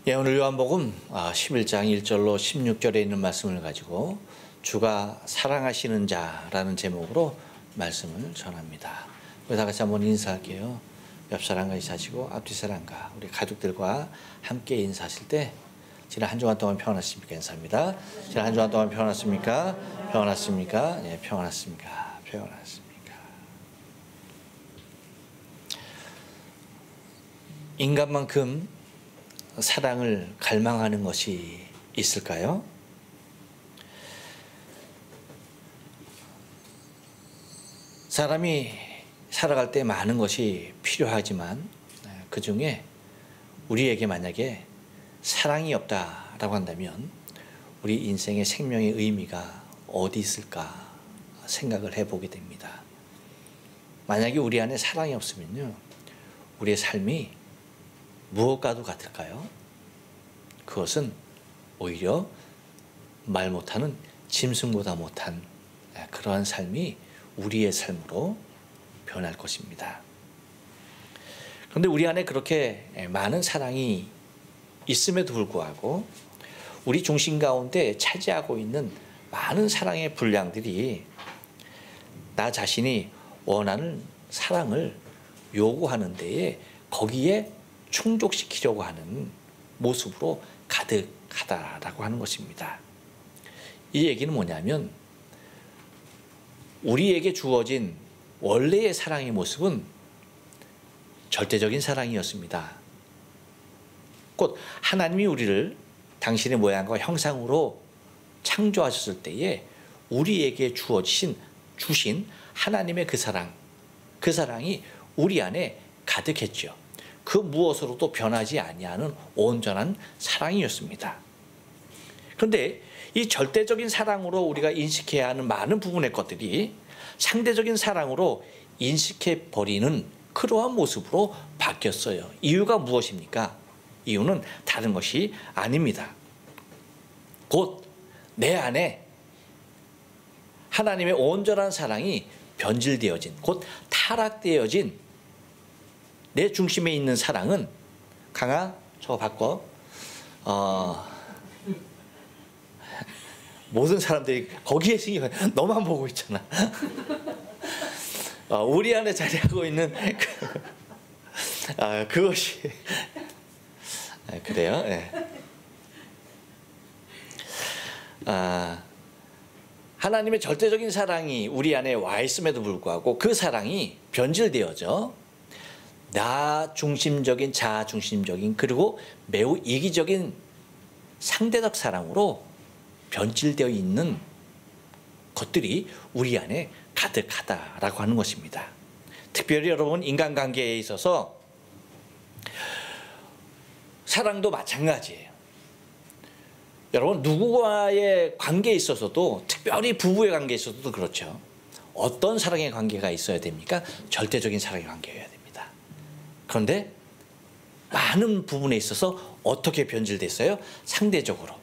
예, 오늘 요한복음 11장 1절로 16절에 있는 말씀을 가지고 주가 사랑하시는 자라는 제목으로 말씀을 전합니다. 우리 다 같이 한번 인사할게요. 옆 사람과 인사하시고 앞뒤 사람과 우리 가족들과 함께 인사하실 때 지난 한 주간 동안 평안하십니까? 인사합니다. 지난 한 주간 동안 평안하십니까? 평안하십니까? 예, 평안하십니까? 평안하십니까? 인간만큼 사랑을 갈망하는 것이 있을까요? 사람이 살아갈 때 많은 것이 필요하지만 그 중에 우리에게 만약에 사랑이 없다라고 한다면 우리 인생의 생명의 의미가 어디 있을까 생각을 해보게 됩니다. 만약에 우리 안에 사랑이 없으면요, 우리의 삶이 무엇과도 같을까요? 그것은 오히려 말 못하는 짐승보다 못한 그러한 삶이 우리의 삶으로 변할 것입니다. 그런데 우리 안에 그렇게 많은 사랑이 있음에도 불구하고 우리 중심 가운데 차지하고 있는 많은 사랑의 분량들이 나 자신이 원하는 사랑을 요구하는 데에 거기에 충족시키려고 하는 모습으로 가득하다라고 하는 것입니다. 이 얘기는 뭐냐면 우리에게 주어진 원래의 사랑의 모습은 절대적인 사랑이었습니다. 곧 하나님이 우리를 당신의 모양과 형상으로 창조하셨을 때에 우리에게 주신 하나님의 그 사랑이 우리 안에 가득했죠. 그 무엇으로도 변하지 아니하는 온전한 사랑이었습니다. 그런데 이 절대적인 사랑으로 우리가 인식해야 하는 많은 부분의 것들이 상대적인 사랑으로 인식해 버리는 그러한 모습으로 바뀌었어요. 이유가 무엇입니까? 이유는 다른 것이 아닙니다. 곧 내 안에 하나님의 온전한 사랑이 변질되어진, 곧 타락되어진 내 중심에 있는 사랑은 강아 저거 바꿔 모든 사람들이 거기에 신경 너만 보고 있잖아. 우리 안에 자리하고 있는 그것이 그래요. 네. 하나님의 절대적인 사랑이 우리 안에 와 있음에도 불구하고 그 사랑이 변질되어져 나 중심적인, 자아 중심적인, 그리고 매우 이기적인 상대적 사랑으로 변질되어 있는 것들이 우리 안에 가득하다라고 하는 것입니다. 특별히 여러분, 인간관계에 있어서 사랑도 마찬가지예요. 여러분, 누구와의 관계에 있어서도, 특별히 부부의 관계에 있어서도 그렇죠. 어떤 사랑의 관계가 있어야 됩니까? 절대적인 사랑의 관계여야 됩니다. 그런데 많은 부분에 있어서 어떻게 변질됐어요? 상대적으로.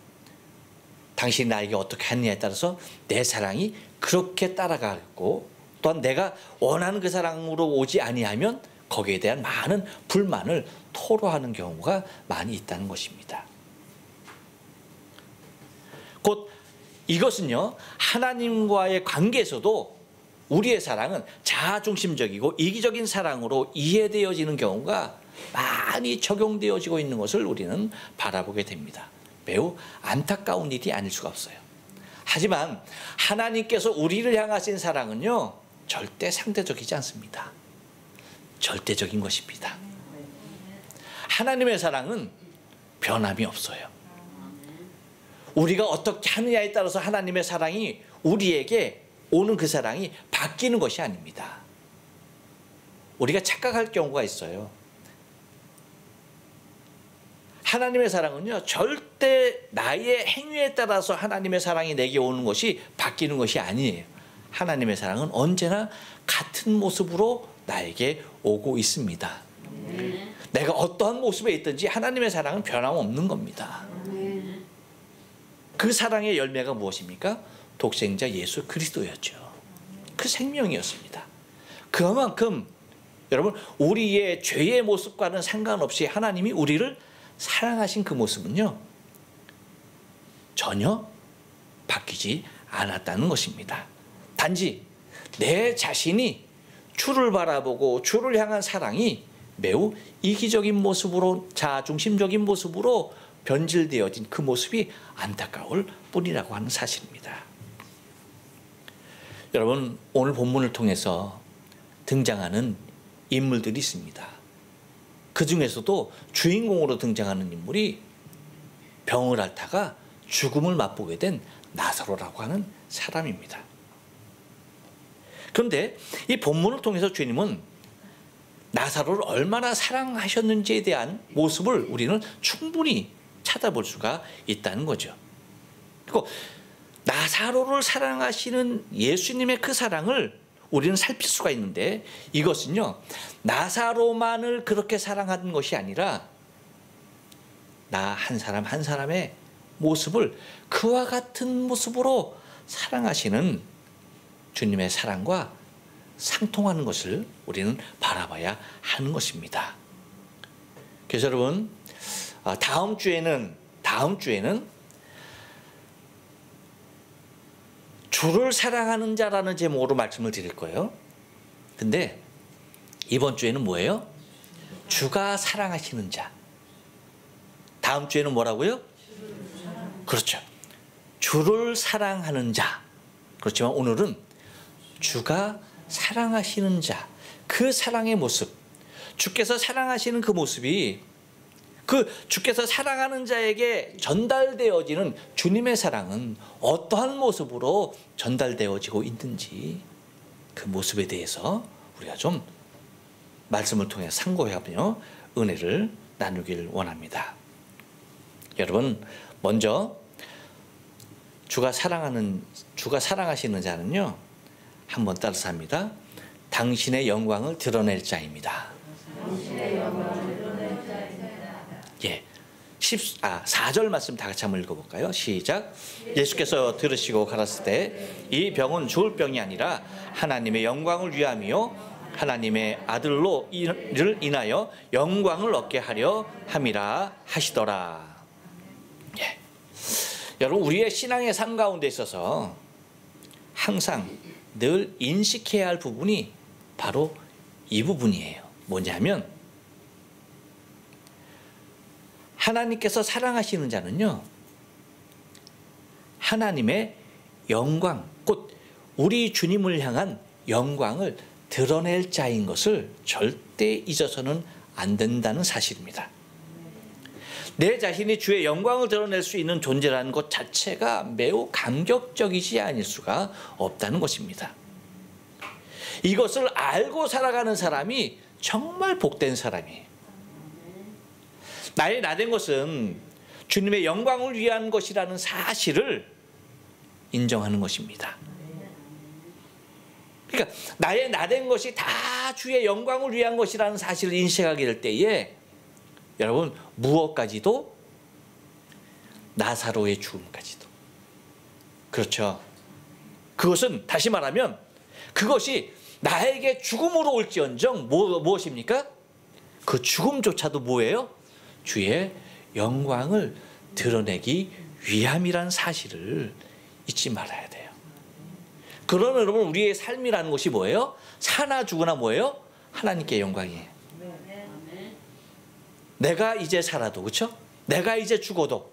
당신이 나에게 어떻게 하느냐에 따라서 내 사랑이 그렇게 따라가고, 또한 내가 원하는 그 사랑으로 오지 아니하면 거기에 대한 많은 불만을 토로하는 경우가 많이 있다는 것입니다. 곧 이것은요, 하나님과의 관계에서도 우리의 사랑은 자아중심적이고 이기적인 사랑으로 이해되어지는 경우가 많이 적용되어지고 있는 것을 우리는 바라보게 됩니다. 매우 안타까운 일이 아닐 수가 없어요. 하지만 하나님께서 우리를 향하신 사랑은요, 절대 상대적이지 않습니다. 절대적인 것입니다. 하나님의 사랑은 변함이 없어요. 우리가 어떻게 하느냐에 따라서 하나님의 사랑이 우리에게 오는 그 사랑이 바뀌는 것이 아닙니다. 우리가 착각할 경우가 있어요. 하나님의 사랑은요, 절대 나의 행위에 따라서 하나님의 사랑이 내게 오는 것이 바뀌는 것이 아니에요. 하나님의 사랑은 언제나 같은 모습으로 나에게 오고 있습니다. 내가 어떠한 모습에 있든지 하나님의 사랑은 변함없는 겁니다. 그 사랑의 열매가 무엇입니까? 독생자 예수 그리스도였죠. 그 생명이었습니다. 그만큼 여러분, 우리의 죄의 모습과는 상관없이 하나님이 우리를 사랑하신 그 모습은요, 전혀 바뀌지 않았다는 것입니다. 단지 내 자신이 주를 바라보고 주를 향한 사랑이 매우 이기적인 모습으로, 자중심적인 모습으로 변질되어진 그 모습이 안타까울 뿐이라고 하는 사실입니다. 여러분, 오늘 본문을 통해서 등장하는 인물들이 있습니다. 그 중에서도 주인공으로 등장하는 인물이 병을 앓다가 죽음을 맛보게 된 나사로라고 하는 사람입니다. 그런데 이 본문을 통해서 주님은 나사로를 얼마나 사랑하셨는지에 대한 모습을 우리는 충분히 찾아볼 수가 있다는 거죠. 그리고 나사로를 사랑하시는 예수님의 그 사랑을 우리는 살필 수가 있는데, 이것은요, 나사로만을 그렇게 사랑하는 것이 아니라 나 한 사람 한 사람의 모습을 그와 같은 모습으로 사랑하시는 주님의 사랑과 상통하는 것을 우리는 바라봐야 하는 것입니다. 그래서 여러분, 다음 주에는 주를 사랑하는 자라는 제목으로 말씀을 드릴 거예요. 근데 이번 주에는 뭐예요? 주가 사랑하시는 자. 다음 주에는 뭐라고요? 그렇죠. 주를 사랑하는 자. 그렇지만 오늘은 주가 사랑하시는 자, 그 사랑의 모습, 주께서 사랑하시는 그 모습이 그 주께서 사랑하는 자에게 전달되어지는 주님의 사랑은 어떠한 모습으로 전달되어지고 있는지, 그 모습에 대해서 우리가 좀 말씀을 통해 상고하며 은혜를 나누길 원합니다. 여러분, 먼저 주가 사랑하시는 자는요, 한번 따라서 합니다. 당신의 영광을 드러낼 자입니다. 당신의 영광을 드러낼 자입니다. 예. 4절 말씀 다 같이 한번 읽어볼까요? 시작. 예수께서 들으시고 가라사대 때 이 병은 죽을 병이 아니라 하나님의 영광을 위함이요 하나님의 아들로 이를 인하여 영광을 얻게 하려 함이라 하시더라. 예. 여러분, 우리의 신앙의 삶 가운데 있어서 항상 늘 인식해야 할 부분이 바로 이 부분이에요. 뭐냐면, 하나님께서 사랑하시는 자는요, 하나님의 영광, 곧 우리 주님을 향한 영광을 드러낼 자인 것을 절대 잊어서는 안 된다는 사실입니다. 내 자신이 주의 영광을 드러낼 수 있는 존재라는 것 자체가 매우 감격적이지 않을 수가 없다는 것입니다. 이것을 알고 살아가는 사람이 정말 복된 사람이에요. 나의 나된 것은 주님의 영광을 위한 것이라는 사실을 인정하는 것입니다. 그러니까 나의 나된 것이 다 주의 영광을 위한 것이라는 사실을 인식하게 될 때에 여러분, 무엇까지도, 나사로의 죽음까지도, 그렇죠. 그것은 다시 말하면 그것이 나에게 죽음으로 올지언정 무엇입니까? 그 죽음조차도 뭐예요? 주의 영광을 드러내기 위함이라는 사실을 잊지 말아야 돼요. 그러면 여러분, 우리의 삶이라는 것이 뭐예요? 사나 죽으나 뭐예요? 하나님께 영광이에요. 내가 이제 살아도, 그렇죠? 내가 이제 죽어도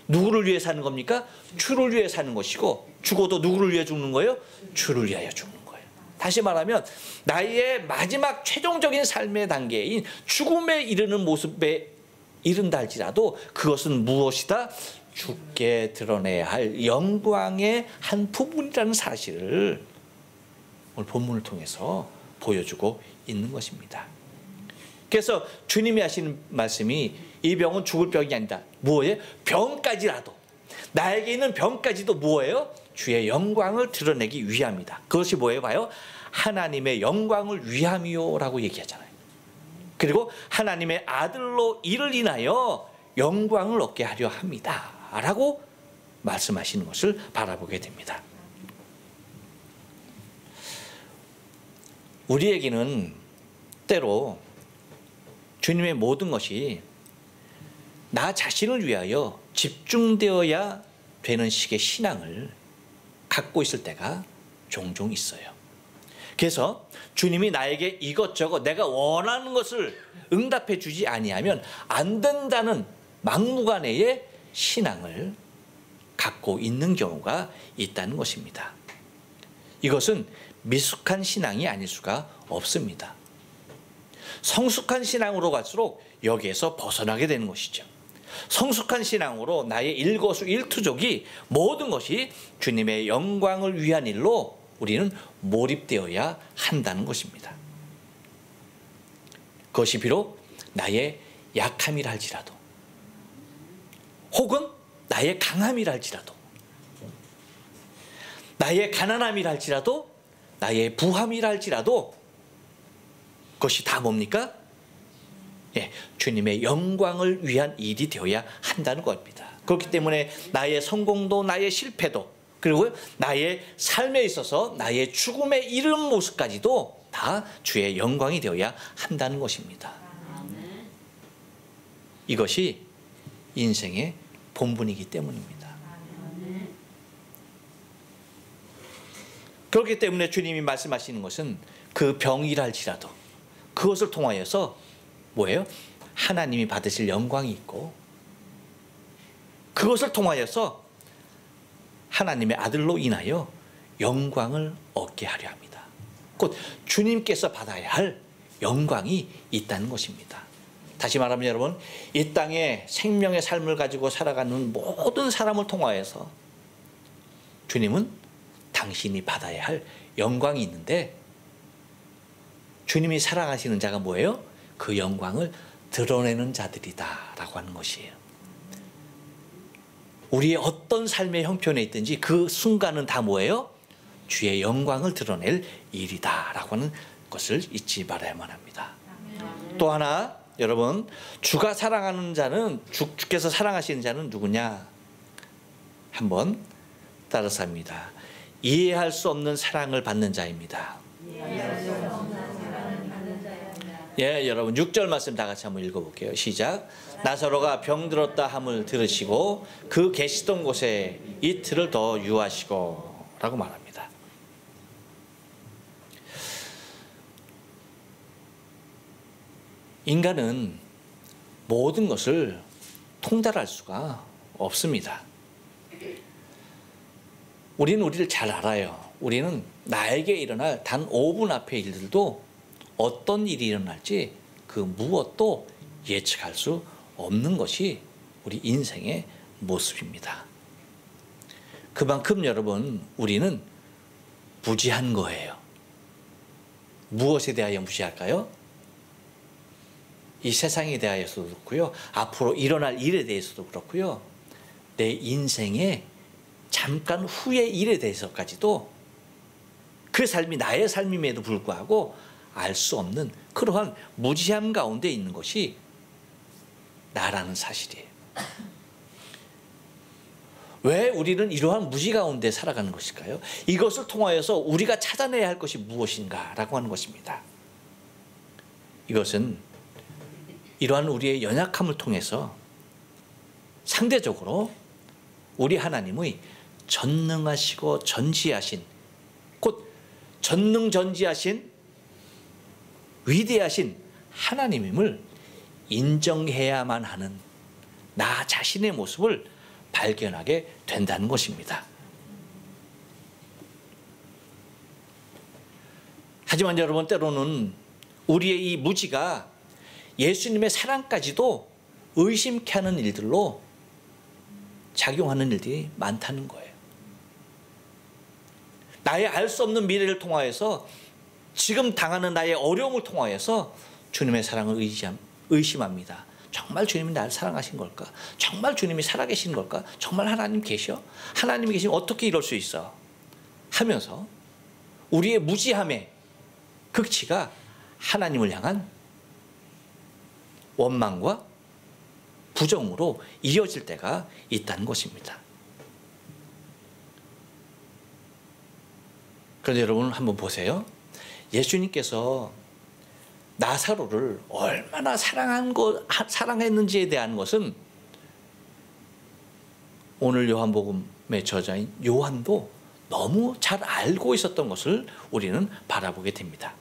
누구를 위해 사는 겁니까? 주를 위해 사는 것이고, 죽어도 누구를 위해 죽는 거예요? 주를 위하여 죽는 거예요. 다시 말하면 나의 마지막 최종적인 삶의 단계인 죽음에 이르는 모습에 이른다 할지라도 그것은 무엇이다? 주께 드러내야 할 영광의 한 부분이라는 사실을 오늘 본문을 통해서 보여주고 있는 것입니다. 그래서 주님이 하시는 말씀이 이 병은 죽을 병이 아니다. 뭐예요? 병까지라도, 나에게 있는 병까지도 뭐예요? 주의 영광을 드러내기 위함이다. 그것이 뭐예요? 봐요. 하나님의 영광을 위함이요 라고 얘기하잖아요. 그리고 하나님의 아들로 이를 인하여 영광을 얻게 하려 합니다 라고 말씀하시는 것을 바라보게 됩니다. 우리에게는 때로 주님의 모든 것이 나 자신을 위하여 집중되어야 되는 식의 신앙을 갖고 있을 때가 종종 있어요. 그래서 주님이 나에게 이것저것 내가 원하는 것을 응답해 주지 아니하면 안 된다는 막무가내의 신앙을 갖고 있는 경우가 있다는 것입니다. 이것은 미숙한 신앙이 아닐 수가 없습니다. 성숙한 신앙으로 갈수록 여기에서 벗어나게 되는 것이죠. 성숙한 신앙으로 나의 일거수일투족이 모든 것이 주님의 영광을 위한 일로 우리는 몰입되어야 한다는 것입니다. 그것이 비록 나의 약함이라 할지라도, 혹은 나의 강함이라 할지라도, 나의 가난함이라 할지라도, 나의 부함이라 할지라도, 그것이 다 뭡니까? 예, 주님의 영광을 위한 일이 되어야 한다는 겁니다. 그렇기 때문에 나의 성공도 나의 실패도, 그리고 나의 삶에 있어서 나의 죽음에 이르는 모습까지도 다 주의 영광이 되어야 한다는 것입니다. 이것이 인생의 본분이기 때문입니다. 그렇기 때문에 주님이 말씀하시는 것은 그 병이라 할지라도 그것을 통하여서 뭐예요? 하나님이 받으실 영광이 있고, 그것을 통하여서 하나님의 아들로 인하여 영광을 얻게 하려 합니다. 곧 주님께서 받아야 할 영광이 있다는 것입니다. 다시 말하면 여러분, 이 땅에 생명의 삶을 가지고 살아가는 모든 사람을 통하여서 주님은 당신이 받아야 할 영광이 있는데, 주님이 사랑하시는 자가 뭐예요? 그 영광을 드러내는 자들이다 라고 하는 것이에요. 우리의 어떤 삶의 형편에 있든지 그 순간은 다 뭐예요? 주의 영광을 드러낼 일이다 라고 하는 것을 잊지 말아야만 합니다. 또 하나, 여러분, 주가 사랑하는 자는, 주께서 사랑하시는 자는 누구냐? 한번 따라서 합니다. 이해할 수 없는 사랑을 받는 자입니다. 예, 여러분 6절 말씀 다 같이 한번 읽어볼게요. 시작. 나사로가 병들었다 함을 들으시고 그 계시던 곳에 이틀을 더 유하시고 라고 말합니다. 인간은 모든 것을 통달할 수가 없습니다. 우리는 우리를 잘 알아요. 우리는 나에게 일어날 단 5분 앞의 일들도 어떤 일이 일어날지 그 무엇도 예측할 수 없는 것이 우리 인생의 모습입니다. 그만큼 여러분, 우리는 무지한 거예요. 무엇에 대하여 무지할까요? 이 세상에 대하여서도 그렇고요, 앞으로 일어날 일에 대해서도 그렇고요, 내 인생의 잠깐 후의 일에 대해서까지도 그 삶이 나의 삶임에도 불구하고 알 수 없는 그러한 무지함 가운데 있는 것이 나라는 사실이에요. 왜 우리는 이러한 무지 가운데 살아가는 것일까요? 이것을 통하여서 우리가 찾아내야 할 것이 무엇인가 라고 하는 것입니다. 이것은 이러한 우리의 연약함을 통해서 상대적으로 우리 하나님의 전능하시고 전지하신, 곧 전능전지하신 위대하신 하나님임을 인정해야만 하는 나 자신의 모습을 발견하게 된다는 것입니다. 하지만 여러분, 때로는 우리의 이 무지가 예수님의 사랑까지도 의심케 하는 일들로 작용하는 일들이 많다는 거예요. 나의 알 수 없는 미래를 통하여서, 지금 당하는 나의 어려움을 통하여서 주님의 사랑을 의심합니다. 정말 주님이 나를 사랑하신 걸까? 정말 주님이 살아계신 걸까? 정말 하나님 계셔? 하나님이 계시면 어떻게 이럴 수 있어? 하면서 우리의 무지함의 극치가 하나님을 향한 원망과 부정으로 이어질 때가 있다는 것입니다. 그런데 여러분 한번 보세요. 예수님께서 나사로를 얼마나 사랑했는지에 대한 것은 오늘 요한복음의 저자인 요한도 너무 잘 알고 있었던 것을 우리는 바라보게 됩니다.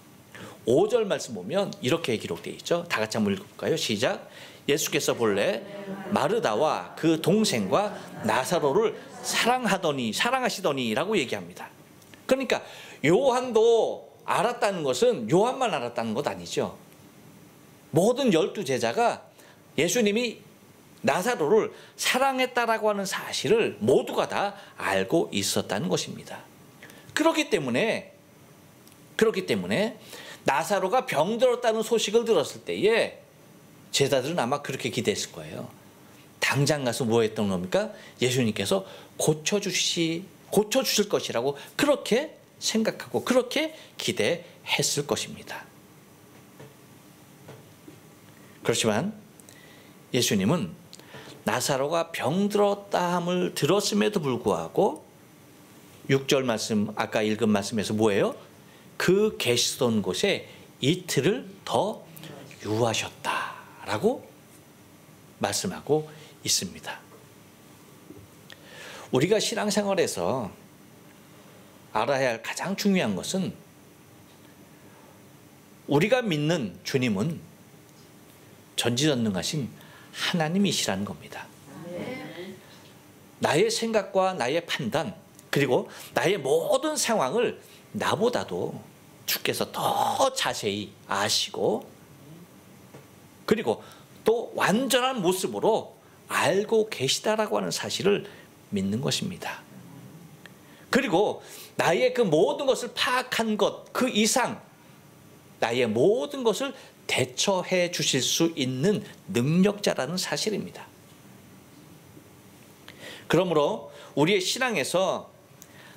5절 말씀 보면 이렇게 기록되어 있죠. 다 같이 한번 읽어볼까요? 시작. 예수께서 본래 마르다와 그 동생과 나사로를 사랑하시더니 라고 얘기합니다. 그러니까 요한도 알았다는 것은 요한만 알았다는 것 아니죠. 모든 12제자가 예수님이 나사로를 사랑했다라고 하는 사실을 모두가 다 알고 있었다는 것입니다. 그렇기 때문에 나사로가 병들었다는 소식을 들었을 때에 제자들은 아마 그렇게 기대했을 거예요. 당장 가서 뭐 했던 겁니까? 예수님께서 고쳐주실 것이라고 그렇게 생각하고 그렇게 기대했을 것입니다. 그렇지만 예수님은 나사로가 병들었다함을 들었음에도 불구하고 6절 말씀, 아까 읽은 말씀에서 뭐예요? 그 계시던 곳에 이틀을 더 유하셨다라고 말씀하고 있습니다. 우리가 신앙생활에서 알아야 할 가장 중요한 것은 우리가 믿는 주님은 전지전능하신 하나님이시라는 겁니다. 나의 생각과 나의 판단 그리고 나의 모든 상황을 나보다도 주께서 더 자세히 아시고 그리고 또 완전한 모습으로 알고 계시다라고 하는 사실을 믿는 것입니다. 그리고 나의 그 모든 것을 파악한 것 그 이상 나의 모든 것을 대처해 주실 수 있는 능력자라는 사실입니다. 그러므로 우리의 신앙에서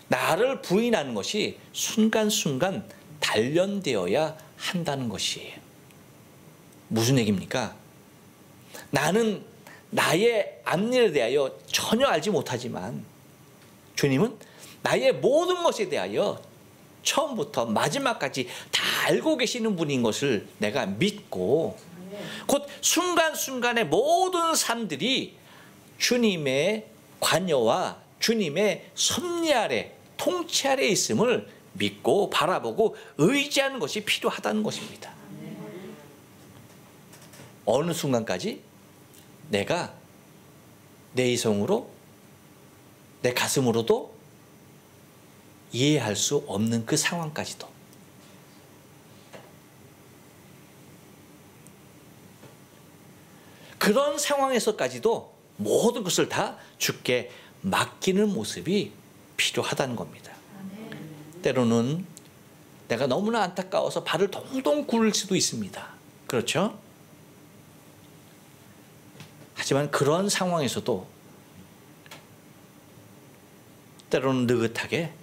나를 부인하는 것이 순간순간 단련되어야 한다는 것이에요. 무슨 얘기입니까? 나는 나의 앞일에 대하여 전혀 알지 못하지만 주님은 나의 모든 것에 대하여 처음부터 마지막까지 다 알고 계시는 분인 것을 내가 믿고 곧 순간순간의 모든 삶들이 주님의 관여와 주님의 섭리 아래 통치 아래 있음을 믿고 바라보고 의지하는 것이 필요하다는 것입니다. 어느 순간까지 내가 내 이성으로 내 가슴으로도 이해할 수 없는 그 상황까지도 그런 상황에서까지도 모든 것을 다 주께 맡기는 모습이 필요하다는 겁니다. 때로는 내가 너무나 안타까워서 발을 동동 굴릴 수도 있습니다. 그렇죠? 하지만 그런 상황에서도 때로는 느긋하게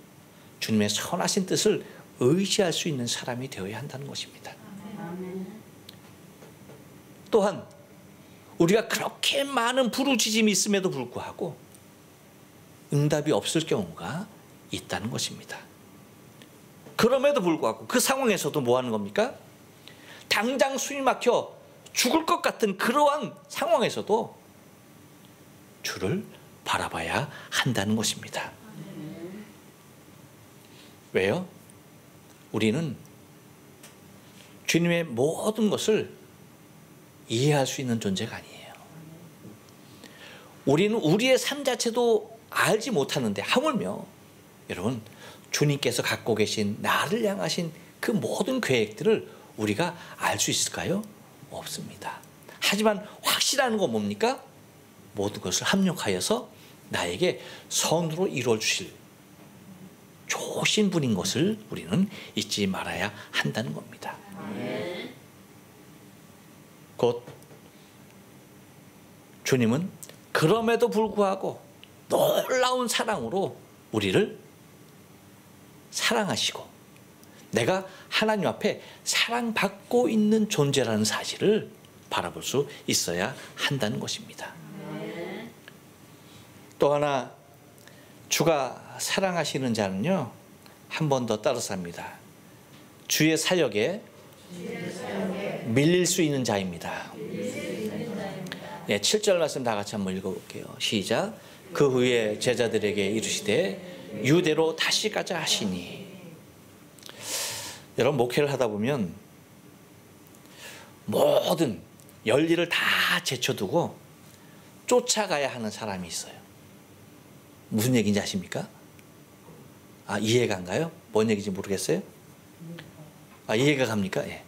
주님의 선하신 뜻을 의지할 수 있는 사람이 되어야 한다는 것입니다. 또한 우리가 그렇게 많은 부르짖음이 있음에도 불구하고 응답이 없을 경우가 있다는 것입니다. 그럼에도 불구하고 그 상황에서도 뭐 하는 겁니까? 당장 숨이 막혀 죽을 것 같은 그러한 상황에서도 주를 바라봐야 한다는 것입니다. 왜요? 우리는 주님의 모든 것을 이해할 수 있는 존재가 아니에요. 우리는 우리의 삶 자체도 알지 못하는데 하물며 여러분 주님께서 갖고 계신 나를 향하신 그 모든 계획들을 우리가 알 수 있을까요? 없습니다. 하지만 확실한 건 뭡니까? 모든 것을 합력하여서 나에게 선으로 이루어 주실 좋으신 분인 것을 우리는 잊지 말아야 한다는 겁니다. 곧 주님은 그럼에도 불구하고 놀라운 사랑으로 우리를 사랑하시고 내가 하나님 앞에 사랑받고 있는 존재라는 사실을 바라볼 수 있어야 한다는 것입니다. 또 하나 주가 사랑하시는 자는요 한 번 더 따라서 합니다. 주의 사역에 밀릴 수 있는 자입니다. 네, 7절 말씀 다 같이 한번 읽어볼게요. 시작. 그 후에 제자들에게 이르시되 유대로 다시 가자 하시니. 여러분, 목회를 하다 보면 모든 열일을 다 제쳐두고 쫓아가야 하는 사람이 있어요. 무슨 얘기인지 아십니까? 이해가 안 가요? 뭔 얘기인지 모르겠어요? 이해가 갑니까? 예.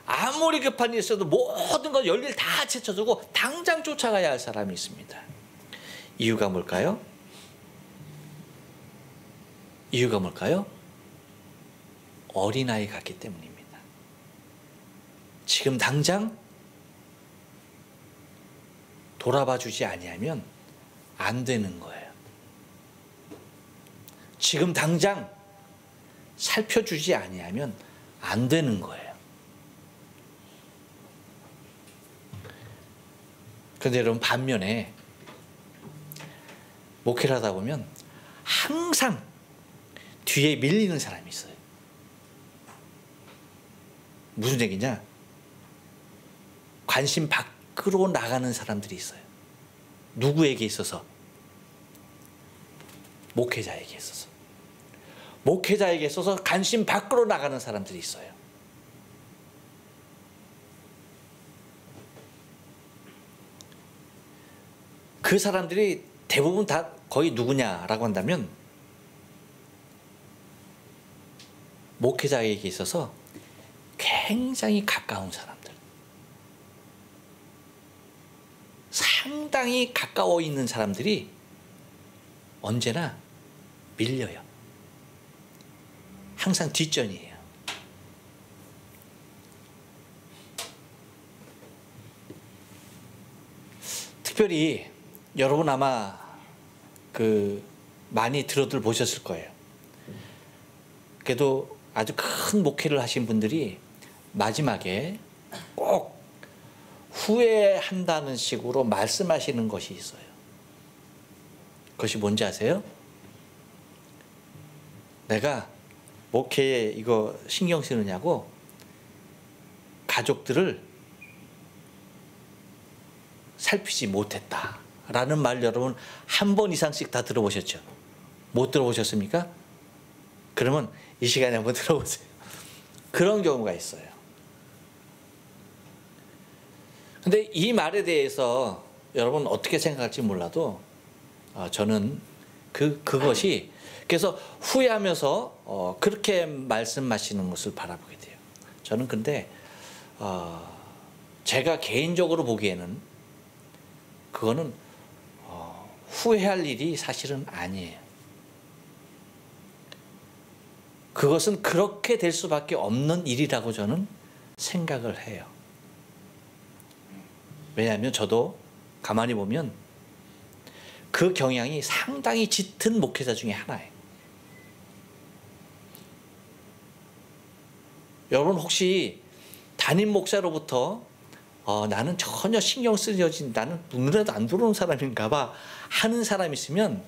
아무리 급한 일이 있어도 모든 걸 열일 다 제쳐두고 당장 쫓아가야 할 사람이 있습니다. 이유가 뭘까요? 이유가 뭘까요? 어린아이 같기 때문입니다. 지금 당장 돌아봐 주지 아니하면 안 되는 거예요. 지금 당장 살펴주지 아니하면 안 되는 거예요. 그런데 여러분, 반면에 목회를 하다 보면 항상 뒤에 밀리는 사람이 있어요. 무슨 얘기냐? 관심 밖으로 나가는 사람들이 있어요. 누구에게 있어서? 목회자에게 있어서. 목회자에게 있어서 관심 밖으로 나가는 사람들이 있어요. 그 사람들이 대부분 다 거의 누구냐라고 한다면 목회자에게 있어서 굉장히 가까운 사람들, 상당히 가까워 있는 사람들이 언제나 밀려요. 항상 뒷전이에요. 특별히 여러분 아마 많이 들어들 보셨을 거예요. 그래도 아주 큰 목회를 하신 분들이 마지막에 꼭 후회한다는 식으로 말씀하시는 것이 있어요. 그것이 뭔지 아세요? 내가 목회에 이거 신경 쓰느냐고 가족들을 살피지 못했다라는 말 여러분 한 번 이상씩 다 들어보셨죠? 못 들어보셨습니까? 그러면 이 시간에 한번 들어보세요. 그런 경우가 있어요. 근데 이 말에 대해서 여러분 어떻게 생각할지 몰라도 저는 그것이 그래서 후회하면서 그렇게 말씀하시는 것을 바라보게 돼요. 저는 근데 제가 개인적으로 보기에는 그거는 후회할 일이 사실은 아니에요. 그것은 그렇게 될 수밖에 없는 일이라고 저는 생각을 해요. 왜냐하면 저도 가만히 보면 그 경향이 상당히 짙은 목회자 중에 하나예요. 여러분 혹시 담임 목사로부터 나는 전혀 신경 쓰여진, 나는 눈에도 안 들어오는 사람인가 봐 하는 사람이 있으면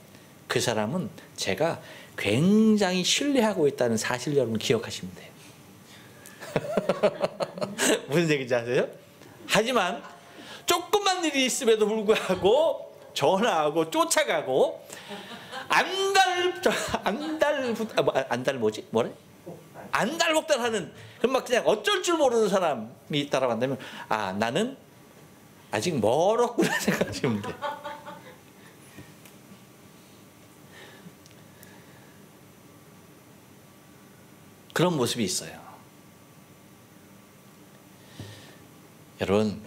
그 사람은 제가 굉장히 신뢰하고 있다는 사실 여러분 기억하시면 돼요. 무슨 얘기인지 아세요? 하지만 조금만 일이 있음에도 불구하고 전화하고 쫓아가고 안달복달하는 그럼 막 그냥 어쩔 줄 모르는 사람이 있다라고 한다면 나는 아직 멀었구나 생각하시면 돼. 그런 모습이 있어요. 여러분,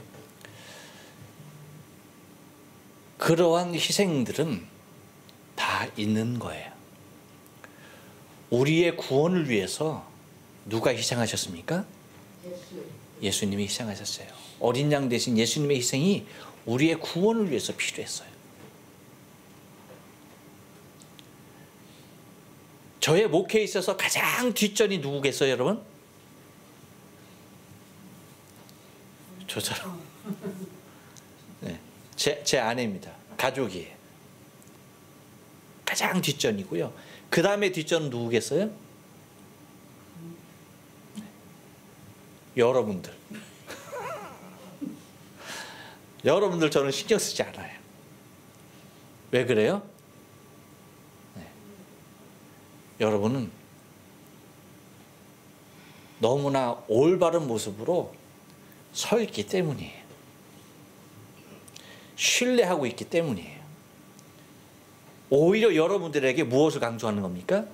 그러한 희생들은 다 있는 거예요. 우리의 구원을 위해서 누가 희생하셨습니까? 예수님이 희생하셨어요. 어린 양 대신 예수님의 희생이 우리의 구원을 위해서 필요했어요. 저의 목회에 있어서 가장 뒷전이 누구겠어요, 여러분? 저처럼. 네, 제 아내입니다. 가족이에요. 가장 뒷전이고요. 그 다음에 뒷전은 누구겠어요? 여러분들. 여러분들 저는 신경 쓰지 않아요. 왜 그래요? 네. 여러분은 너무나 올바른 모습으로 서 있기 때문이에요. 신뢰하고 있기 때문이에요. 오히려 여러분들에게 무엇을 강조하는 겁니까?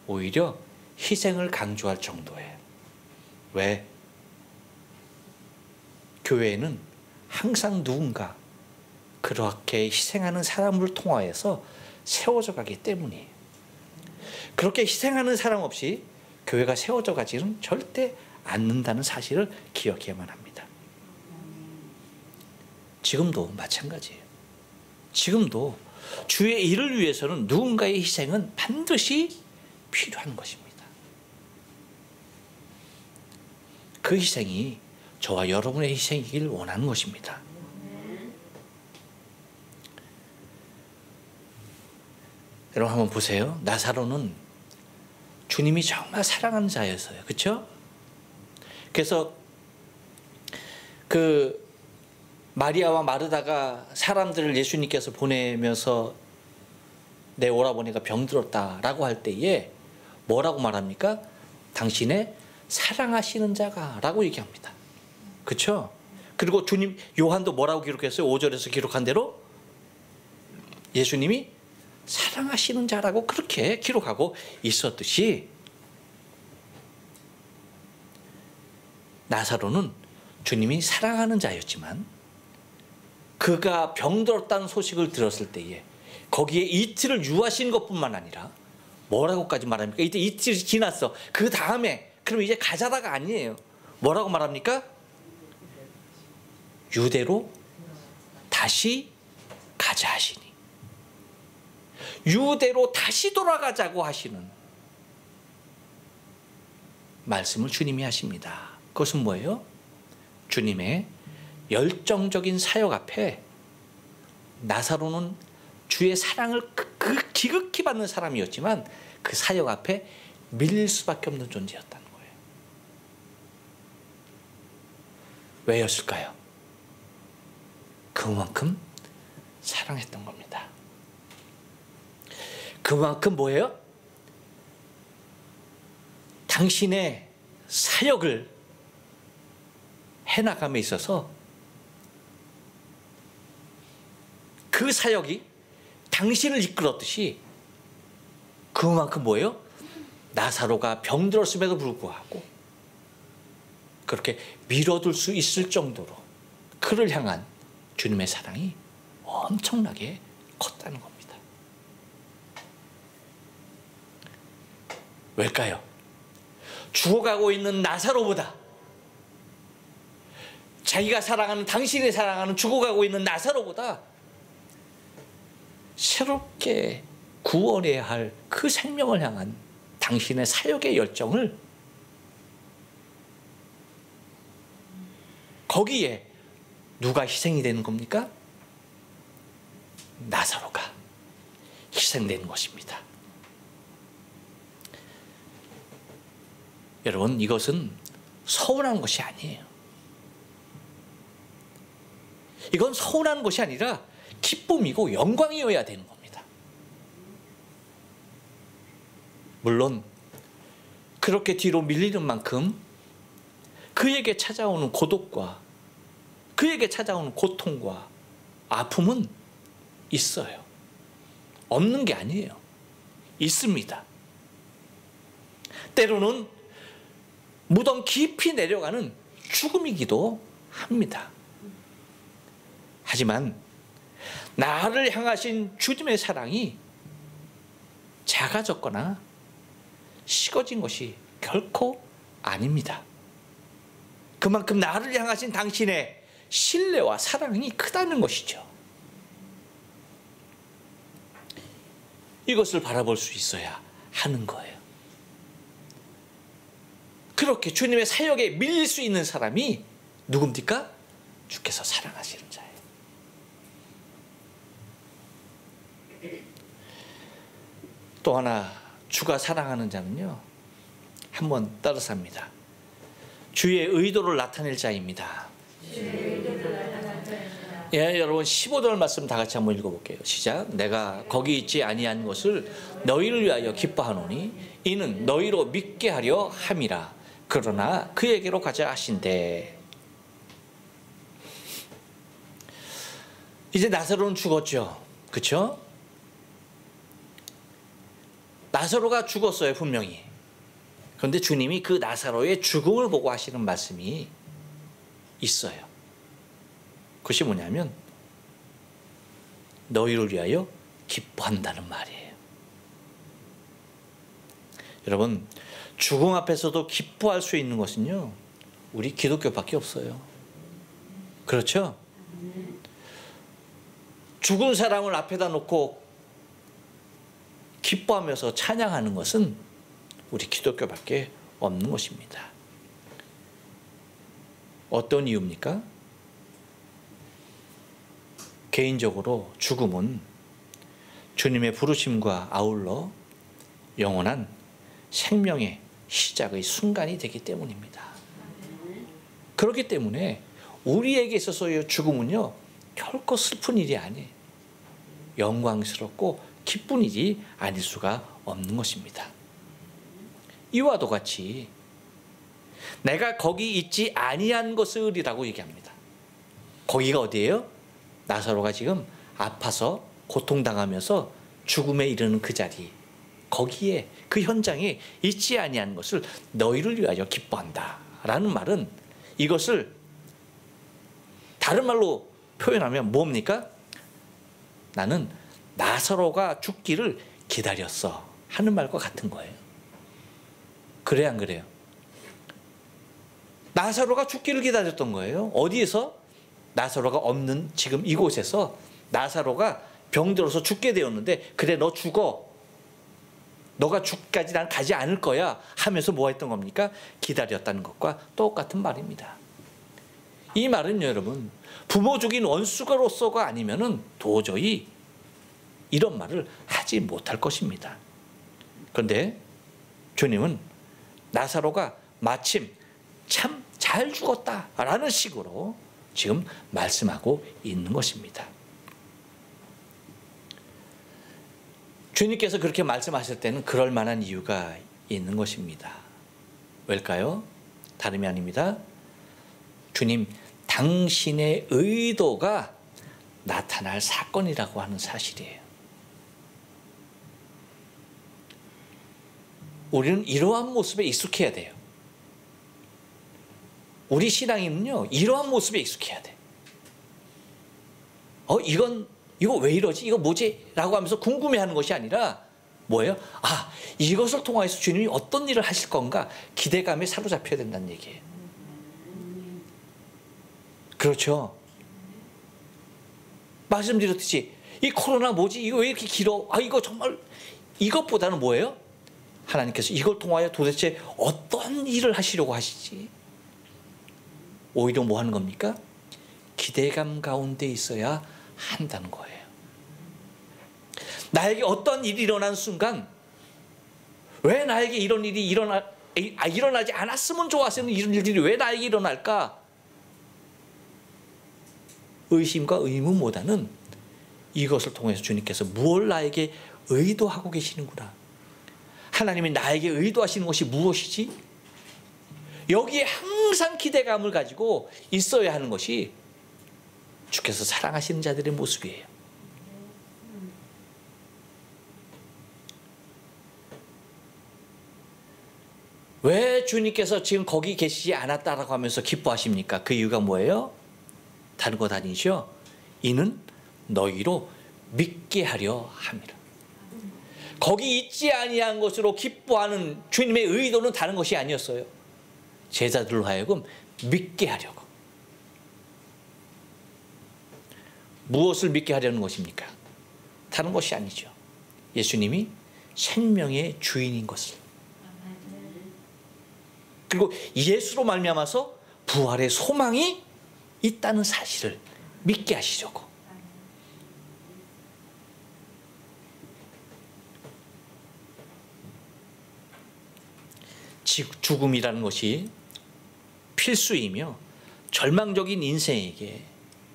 오히려 희생을 강조할 정도예요. 왜? 교회는 항상 누군가 그렇게 희생하는 사람을 통하여서 세워져 가기 때문이에요. 그렇게 희생하는 사람 없이 교회가 세워져 가지는 절대 않는다는 사실을 기억해야만 합니다. 지금도 마찬가지예요. 지금도 주의 일을 위해서는 누군가의 희생은 반드시 필요한 것입니다. 그 희생이 저와 여러분의 희생이길 원하는 것입니다. 여러분 한번 보세요. 나사로는 주님이 정말 사랑하는 자였어요. 그렇죠? 그래서 그 마리아와 마르다가 사람들을 예수님께서 보내면서 내 오라버니가 병들었다라고 할 때에 뭐라고 말합니까? 당신의 사랑하시는 자가 라고 얘기합니다. 그렇죠? 그리고 주님 요한도 뭐라고 기록했어요? 5절에서 기록한 대로 예수님이 사랑하시는 자라고 그렇게 기록하고 있었듯이 나사로는 주님이 사랑하는 자였지만 그가 병들었다는 소식을 들었을 때에 거기에 이틀을 유하신 것뿐만 아니라 뭐라고까지 말합니까? 이때 이틀이 지났어. 그 다음에 그럼 이제 가자다가 아니에요. 뭐라고 말합니까? 유대로 다시 가자 하시니. 유대로 다시 돌아가자고 하시는 말씀을 주님이 하십니다. 그것은 뭐예요? 주님의 열정적인 사역 앞에 나사로는 주의 사랑을 지극히 받는 사람이었지만 그 사역 앞에 밀릴 수밖에 없는 존재였다는 거예요. 왜였을까요? 그만큼 사랑했던 겁니다. 그만큼 뭐예요? 당신의 사역을 해나감에 있어서 그 사역이 당신을 이끌었듯이 그만큼 뭐예요? 나사로가 병들었음에도 불구하고 그렇게 밀어둘 수 있을 정도로 그를 향한 주님의 사랑이 엄청나게 컸다는 겁니다. 왜일까요? 죽어가고 있는 나사로보다 자기가 사랑하는 당신이 사랑하는 죽어가고 있는 나사로보다 새롭게 구원해야 할 그 생명을 향한 당신의 사역의 열정을 거기에 누가 희생이 되는 겁니까? 나사로가 희생되는 것입니다. 여러분 이것은 서운한 것이 아니에요. 이건 서운한 것이 아니라 기쁨이고 영광이어야 되는 겁니다. 물론 그렇게 뒤로 밀리는 만큼 그에게 찾아오는 고독과 그에게 찾아오는 고통과 아픔은 있어요. 없는 게 아니에요. 있습니다. 때로는 무덤 깊이 내려가는 죽음이기도 합니다. 하지만 나를 향하신 주님의 사랑이 작아졌거나 식어진 것이 결코 아닙니다. 그만큼 나를 향하신 당신의 신뢰와 사랑이 크다는 것이죠. 이것을 바라볼 수 있어야 하는 거예요. 그렇게 주님의 사역에 밀릴 수 있는 사람이 누굽니까? 주께서 사랑하시는 자예요. 또 하나 주가 사랑하는 자는요, 한번 따라서 합니다. 주의 의도를 나타낼 자입니다. 예, 여러분 15절 말씀 다 같이 한번 읽어볼게요. 시작. 내가 거기 있지 아니한 것을 너희를 위하여 기뻐하노니 이는 너희로 믿게 하려 함이라. 그러나 그에게로 가자 하신대. 이제 나사로는 죽었죠. 그렇죠? 나사로가 죽었어요, 분명히. 그런데 주님이 그 나사로의 죽음을 보고 하시는 말씀이 있어요. 그것이 뭐냐면 너희를 위하여 기뻐한다는 말이에요. 여러분, 죽음 앞에서도 기뻐할 수 있는 것은요, 우리 기독교밖에 없어요. 그렇죠? 죽은 사람을 앞에다 놓고 기뻐하면서 찬양하는 것은 우리 기독교밖에 없는 것입니다. 어떤 이유입니까? 개인적으로 죽음은 주님의 부르심과 아울러 영원한 생명의 시작의 순간이 되기 때문입니다. 그렇기 때문에 우리에게 있어서의 죽음은요, 결코 슬픈 일이 아니에요. 영광스럽고 기쁜 일이 아닐 수가 없는 것입니다. 이와도 같이 내가 거기 있지 아니한 것을이라고 얘기합니다. 거기가 어디예요? 나사로가 지금 아파서 고통당하면서 죽음에 이르는 그 자리, 거기에 그 현장에 있지 아니한 것을 너희를 위하여 기뻐한다 라는 말은, 이것을 다른 말로 표현하면 뭡니까? 나는 나사로가 죽기를 기다렸어 하는 말과 같은 거예요. 그래 안 그래요? 나사로가 죽기를 기다렸던 거예요. 어디에서? 나사로가 없는 지금 이곳에서 나사로가 병들어서 죽게 되었는데, 그래 너 죽어, 너가 죽기까지 난 가지 않을 거야 하면서 뭐 했던 겁니까? 기다렸다는 것과 똑같은 말입니다. 이 말은 여러분, 부모 죽인 원수가로서가 아니면은 도저히 이런 말을 하지 못할 것입니다. 그런데 주님은 나사로가 마침 참 잘 죽었다라는 식으로 지금 말씀하고 있는 것입니다. 주님께서 그렇게 말씀하실 때는 그럴 만한 이유가 있는 것입니다. 왜일까요? 다름이 아닙니다. 주님, 당신의 의도가 나타날 사건이라고 하는 사실이에요. 우리는 이러한 모습에 익숙해야 돼요. 우리 신앙인은요, 이러한 모습에 익숙해야 돼. 이거 왜 이러지? 이거 뭐지? 라고 하면서 궁금해하는 것이 아니라 뭐예요? 아, 이것을 통해서 주님이 어떤 일을 하실 건가? 기대감에 사로잡혀야 된다는 얘기예요. 그렇죠? 말씀드렸듯이 이 코로나 뭐지? 이거 왜 이렇게 길어? 아, 이거 정말, 이것보다는 뭐예요? 하나님께서 이걸 통하여 도대체 어떤 일을 하시려고 하시지? 오히려 뭐 하는 겁니까? 기대감 가운데 있어야 한다는 거예요. 나에게 어떤 일이 일어난 순간, 왜 나에게 이런 일이 일어나지 않았으면 좋았으면 이런 일들이 왜 나에게 일어날까? 의심과 의문보다는 이것을 통해서 주님께서 무엇을 나에게 의도하고 계시는구나. 하나님이 나에게 의도하시는 것이 무엇이지? 여기에 항상 기대감을 가지고 있어야 하는 것이 주께서 사랑하시는 자들의 모습이에요. 왜 주님께서 지금 거기 계시지 않았다라고 하면서 기뻐하십니까? 그 이유가 뭐예요? 다른 것 아니죠? 이는 너희로 믿게 하려 함이라. 거기 있지 아니한 것으로 기뻐하는 주님의 의도는 다른 것이 아니었어요. 제자들로 하여금 믿게 하려고. 무엇을 믿게 하려는 것입니까? 다른 것이 아니죠. 예수님이 생명의 주인인 것을, 그리고 예수로 말미암아서 부활의 소망이 있다는 사실을 믿게 하시려고. 죽음이라는 것이 필수이며 절망적인 인생에게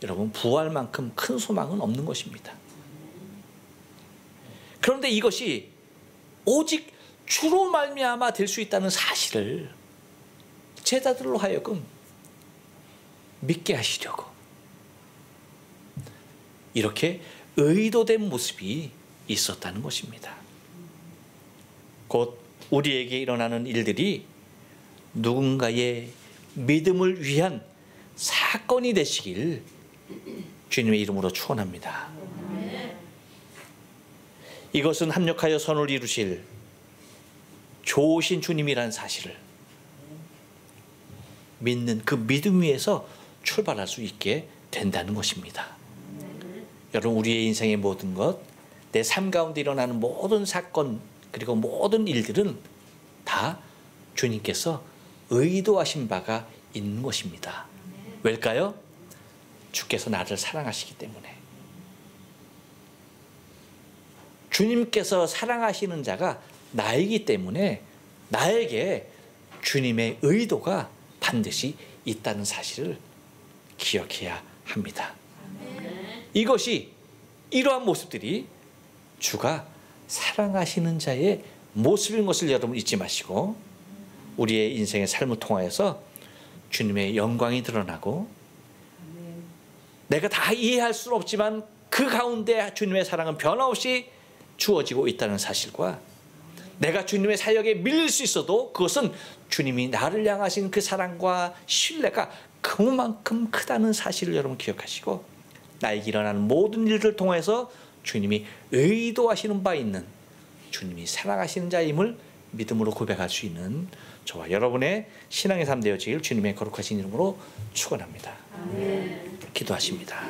여러분 부활만큼 큰 소망은 없는 것입니다. 그런데 이것이 오직 주로 말미암아 될 수 있다는 사실을 제자들로 하여금 믿게 하시려고 이렇게 의도된 모습이 있었다는 것입니다. 곧 우리에게 일어나는 일들이 누군가의 믿음을 위한 사건이 되시길 주님의 이름으로 축원합니다. 이것은 합력하여 선을 이루실 좋으신 주님이라는 사실을 믿는 그 믿음 위에서 출발할 수 있게 된다는 것입니다. 여러분, 우리의 인생의 모든 것, 내 삶 가운데 일어나는 모든 사건 그리고 모든 일들은 다 주님께서 의도하신 바가 있는 것입니다. 왜일까요? 주께서 나를 사랑하시기 때문에. 주님께서 사랑하시는 자가 나이기 때문에 나에게 주님의 의도가 반드시 있다는 사실을 기억해야 합니다. 이것이, 이러한 모습들이 주가 사랑하시는 자의 모습인 것을 여러분 잊지 마시고 우리의 인생의 삶을 통하여서 주님의 영광이 드러나고 내가 다 이해할 수는 없지만 그 가운데 주님의 사랑은 변함없이 주어지고 있다는 사실과 내가 주님의 사역에 밀릴 수 있어도 그것은 주님이 나를 향하신 그 사랑과 신뢰가 그만큼 크다는 사실을 여러분 기억하시고 나에게 일어나는 모든 일들을 통해서 주님이 의도하시는 바 있는 주님이 사랑하시는 자임을 믿음으로 고백할 수 있는 저와 여러분의 신앙의 삶 되어지길 주님의 거룩하신 이름으로 축원합니다. 기도하십니다.